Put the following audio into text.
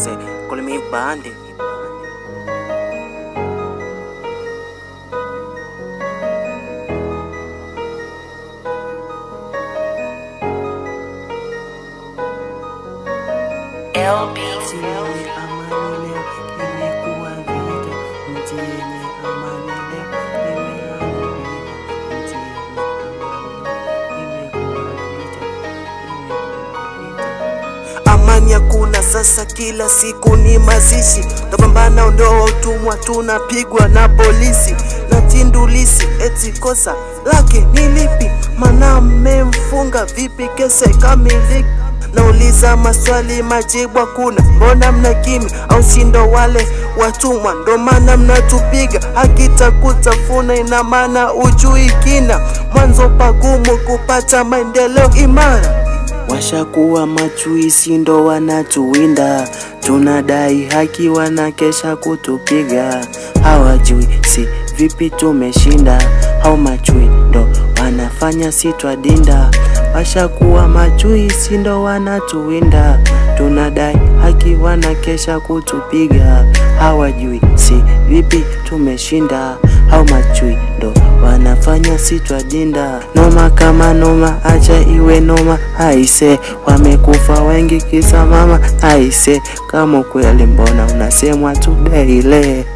say, call me Bandit. Amani hakuna sasa, kila siku ni mazishi. Tupambana ondoa utumwa, tunapigwa na polisi na tindulisi. Eti kosa lake ni lipi? Mana mmemfunga vipi? Kese kamiliki. Nauliza maswali majibu hakuna. Mbona mna kimi? Au sindo wale watumwa ndo maana mnatupiga? Hakita kutafuna ina maana ujui kina. Mwanzo pagumu kupata maendeleo imara. Washakuwa machui sindo wanatuwinda. Tunadai haki wanakesha kutupiga. Hawajui si vipi tumeshinda. Hao machui ndo wanafanya sitwadinda. Washakuwa machui sindo wanatuwinda. Tunadai haki wanakesha kutupiga. Hawajui si vipi tumeshinda. Hao machui ndo wanafanya sitwadinda. Noma kama noma, acha iwe noma. Aise, wamekufa wengi kisa mama. Aise, kama kweli mbona unasemwa today le.